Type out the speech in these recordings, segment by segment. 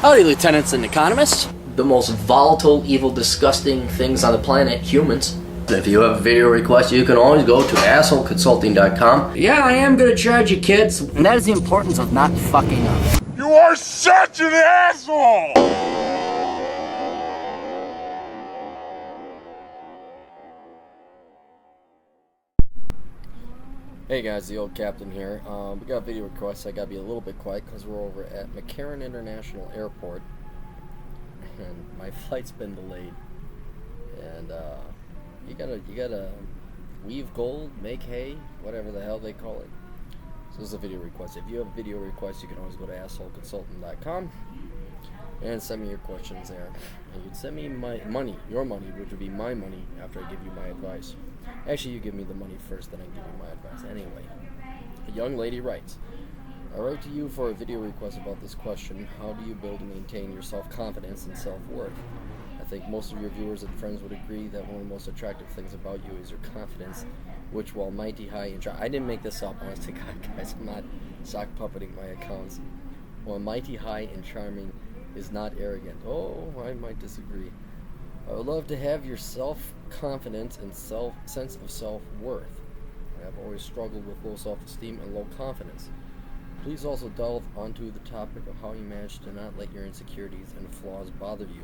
Howdy, lieutenants and economists. The most volatile, evil, disgusting things on the planet, humans. If you have a video request, you can always go to assholeconsulting.com. Yeah, I am gonna charge you, kids. And that is the importance of not fucking up. You are such an asshole! Hey guys, the old captain here. We got a video request. I gotta be a little bit quiet because we're over at Macarran International Airport, and my flight's been delayed. And you gotta weave gold, make hay, whatever the hell they call it. So this is a video request. If you have a video request, you can always go to assholeconsultant.com and send me your questions there. And you'd send me your money, which would be my money after I give you my advice. Actually, you give me the money first, then I give you my advice. Anyway, a young lady writes, I write to you for a video request about this question. How do you build and maintain your self-confidence and self-worth? I think most of your viewers and friends would agree that one of the most attractive things about you is your confidence, which, while mighty high and I didn't make this up, honest to God, guys, I'm not sock puppeting my accounts. While mighty high and charming is not arrogant. Oh, I might disagree. I would love to have your self-confidence and sense of self-worth. I have always struggled with low self-esteem and low confidence. Please also delve onto the topic of how you manage to not let your insecurities and flaws bother you.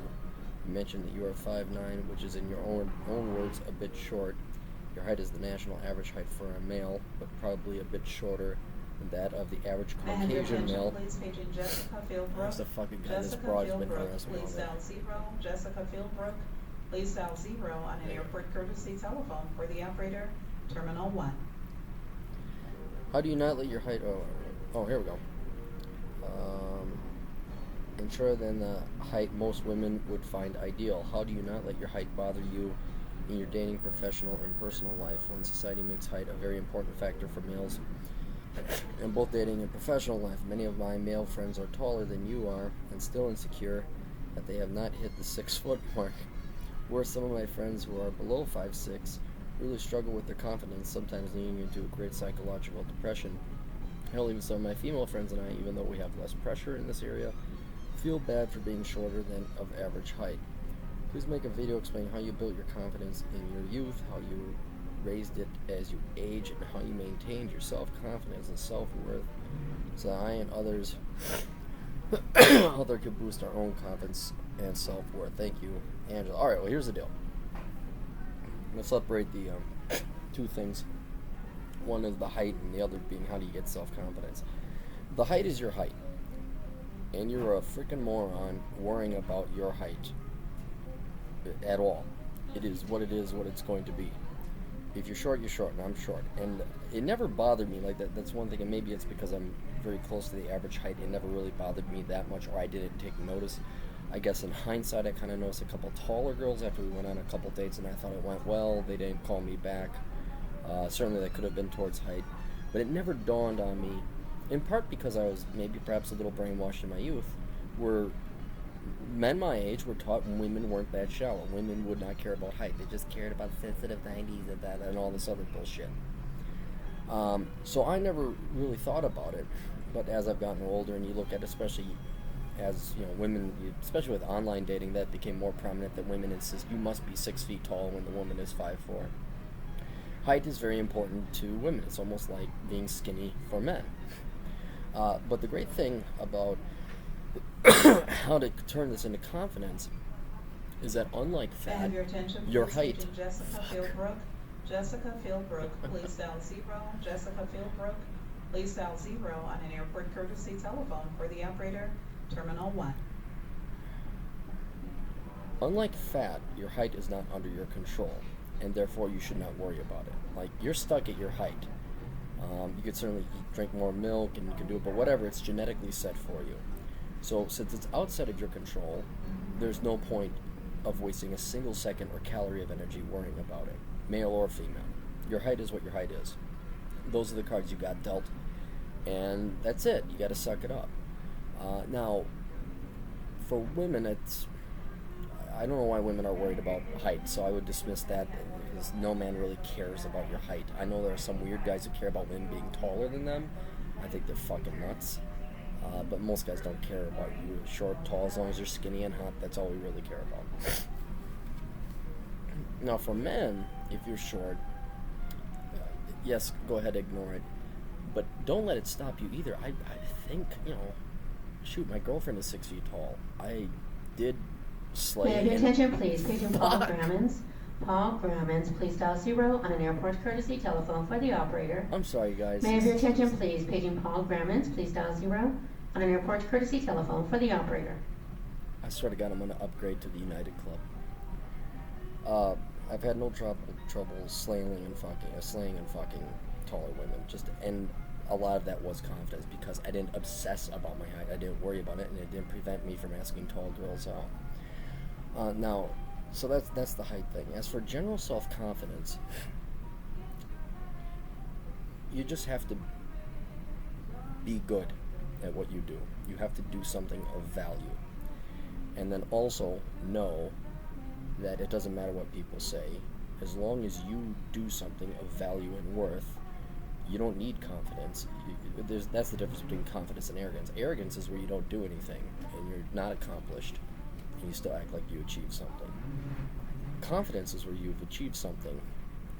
You mentioned that you are 5'9", which is in your own words a bit short. Your height is the national average height for a male, but probably a bit shorter than that of the average Caucasian male. That's the fucking guy. This broad has been harassing me all day. Jessica Fieldbrook, please dial 0 on an airport courtesy telephone for the operator, Terminal 1. How do you not let your height... Oh, here we go. Ensure than the height most women would find ideal. How do you not let your height bother you in your dating, professional, and personal life when society makes height a very important factor for males in both dating and professional life? Many of my male friends are taller than you are and still insecure that they have not hit the 6-foot mark. Where some of my friends who are below 5'6" really struggle with their confidence, sometimes leading into a great psychological depression. Hell, even some of my female friends and I, even though we have less pressure in this area, feel bad for being shorter than of average height. Please make a video explaining how you built your confidence in your youth, how you raised it as you age, and how you maintained your self-confidence and self-worth so that I and others could boost our own confidence and self-worth. Thank you, Angela. Alright, well, here's the deal. Let's separate the two things. One is the height, and the other being how do you get self-confidence. The height is your height, and you're a freaking moron worrying about your height at all. It is, what it's going to be. If you're short, you're short, and I'm short. And it never bothered me like that. That's one thing, and maybe it's because I'm very close to the average height. It never really bothered me that much, or I didn't take notice. I guess in hindsight, I kind of noticed a couple taller girls after we went on a couple dates, and I thought it went well. They didn't call me back. Certainly that could have been towards height. But it never dawned on me, in part because I was maybe perhaps a little brainwashed in my youth, where men my age were taught women weren't that shallow. Women would not care about height. They just cared about sensitive 90s and that and all this other bullshit. So I never really thought about it. But as I've gotten older, and you look at, especially as women, especially with online dating, that became more prominent, that women insist you must be 6 feet tall when the woman is 5'4". Height is very important to women. It's almost like being skinny for men. But the great thing about how to turn this into confidence is that unlike fat, your height... Jessica Fieldbrook, please dial 0. Jessica Fieldbrook, please dial 0 on an airport courtesy telephone for the operator, Terminal 1. Unlike fat, your height is not under your control, and therefore you should not worry about it. Like, you're stuck at your height. You could certainly drink more milk, and you can do it, but whatever, it's genetically set for you. So since it's outside of your control, there's no point of wasting a single second or calorie of energy worrying about it, male or female. Your height is what your height is. Those are the cards you got dealt, and that's it. You got to suck it up. Now, for women, I don't know why women are worried about height, so I would dismiss that because no man really cares about your height. I know there are some weird guys who care about women being taller than them. I think they're fucking nuts. But most guys don't care about you short, tall, as long as you're skinny and hot. That's all we really care about. Now, for men, if you're short, yes, go ahead, ignore it. But don't let it stop you either. I think, shoot, my girlfriend is 6 feet tall. I did slay. May I have your attention, please? Paging Paul Grammons. Paul Grammons, please dial 0 on an airport courtesy telephone for the operator. I'm sorry, guys. May I have your attention, please? Paging Paul Grammons, please dial 0 on an airport courtesy telephone for the operator. I swear to God, I'm going to upgrade to the United Club. I've had no trouble slaying and fucking taller women. And a lot of that was confidence because I didn't obsess about my height. I didn't worry about it, and it didn't prevent me from asking tall girls out. Now, so that's the height thing. As for general self-confidence, you just have to be good at what you do. You have to do something of value. And then also know that it doesn't matter what people say. As long as you do something of value and worth, you don't need confidence. That's the difference between confidence and arrogance. Arrogance is where you don't do anything and you're not accomplished and you still act like you achieved something. Confidence is where you've achieved something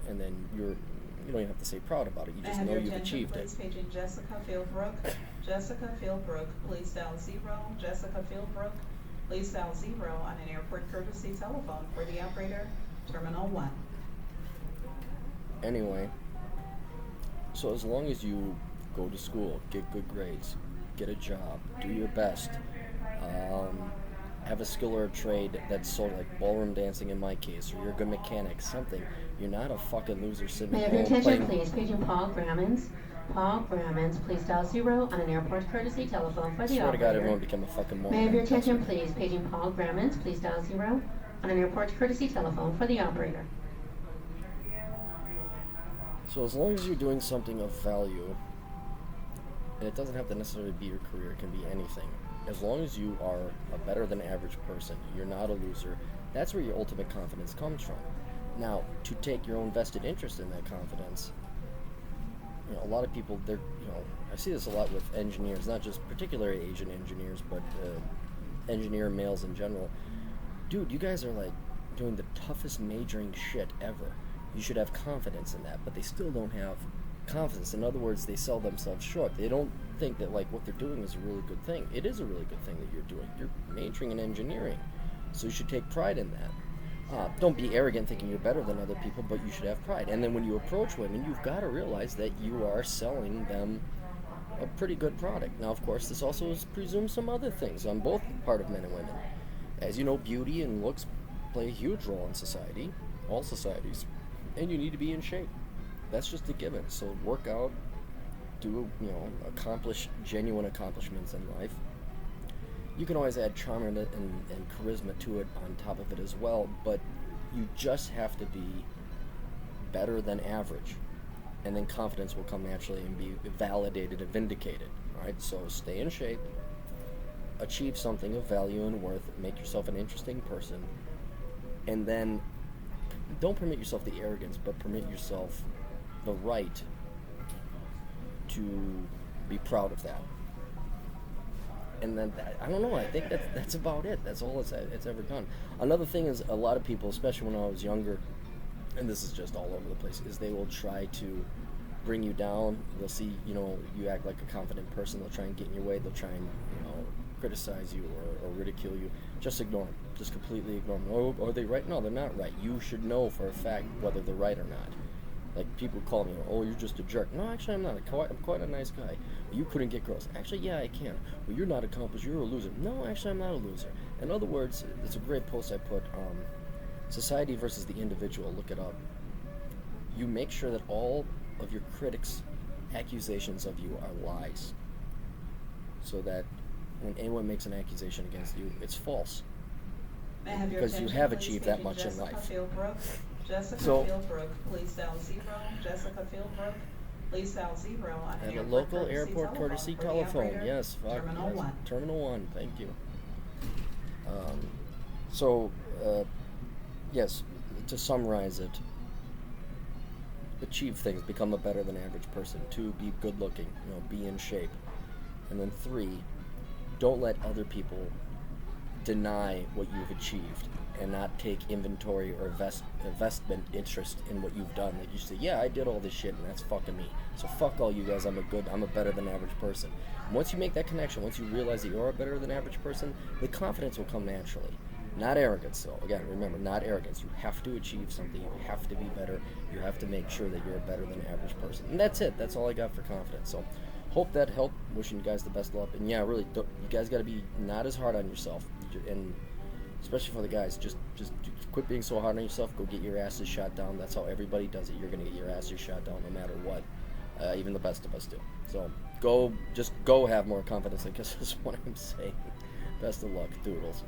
and then you don't even have to say proud about it. You just know you've achieved it. Please paging Jessica Fieldbrook. Jessica Fieldbrook, please dial 0. Jessica Fieldbrook, please dial 0 on an airport courtesy telephone for the operator, Terminal 1. Anyway, so as long as you go to school, get good grades, get a job, do your best, have a skill or a trade that's sort of like ballroom dancing in my case, or you're a good mechanic, something, you're not a fucking loser sitting May I at have your home attention, playing. please? Paging Paul Grammons. Paul Grammons, please dial 0 on an airport courtesy telephone for I the swear to God, operator. everyone become a fucking moron. May I have your attention, please? Paging Paul Grammons, please dial 0 on an airport courtesy telephone for the operator. So as long as you're doing something of value, and it doesn't have to necessarily be your career, it can be anything. As long as you are a better than average person, you're not a loser, that's where your ultimate confidence comes from. Now, to take your own vested interest in that confidence, a lot of people, I see this a lot with engineers, not just particularly Asian engineers, but engineer males in general. Dude, you guys are like doing the toughest majoring shit ever. You should have confidence in that, but they still don't have confidence. In other words, they sell themselves short. They don't think that like what they're doing is a really good thing. It is a really good thing that you're doing. You're majoring in engineering, so you should take pride in that. Don't be arrogant thinking you're better than other people, but you should have pride. And then when you approach women, you've got to realize that you are selling them a pretty good product. Now, of course, this also presumes some other things on both part of men and women. As you know, beauty and looks play a huge role in society, all societies, and you need to be in shape. That's just a given. So work out, accomplish genuine accomplishments in life. You can always add charm and charisma to it on top of it as well, but you just have to be better than average, and then confidence will come naturally and be validated and vindicated. All right, so stay in shape, achieve something of value and worth, make yourself an interesting person, and then don't permit yourself the arrogance, but permit yourself the right to be proud of that. And then I don't know. I think that's about it. That's all it's ever done. Another thing is a lot of people, especially when I was younger, and this is just all over the place, is they will try to bring you down. They'll see you act like a confident person. They'll try and get in your way. They'll try and criticize you or ridicule you. Just ignore them. Just completely ignore them. Oh, are they right? No, they're not right. You should know for a fact whether they're right or not. Like, people call me, oh, you're just a jerk. No, actually, I'm not. I'm quite a nice guy. You couldn't get girls. Actually, yeah, I can. Well, you're not accomplished. You're a loser. No, actually, I'm not a loser. In other words, it's a great post I put, Society versus the Individual. Look it up. You make sure that all of your critics' accusations of you are lies. So that when anyone makes an accusation against you, it's false. May I have your Because you attention, have please? achieved that Paging much in Jessica life. Fieldbrook. Jessica So- Fieldbrook, please dial 0. Jessica Fieldbrook, please dial 0 on an At a airport local courtesy airport courtesy for the telephone. operator, Yes, fuck. Terminal Yes. 1. Terminal 1, thank you. Yes, to summarize it, achieve things, become a better than average person. 2, be good looking, be in shape. And then 3, don't let other people deny what you've achieved and not take inventory or investment interest in what you've done. Like you say, yeah, I did all this shit and that's fucking me. So fuck all you guys, I'm a better than average person. And once you make that connection, once you realize that you're a better than average person, the confidence will come naturally. Not arrogance, so again, remember, not arrogance. You have to achieve something, you have to be better, you have to make sure that you're a better than average person. And that's it, that's all I got for confidence. So hope that helped, wishing you guys the best of luck. And yeah, really, you guys got to be not as hard on yourself, and especially for the guys, just quit being so hard on yourself. Go get your asses shot down. That's how everybody does it. You're gonna get your asses shot down no matter what. Even the best of us do. So go have more confidence, I guess is what I'm saying. Best of luck, doodles.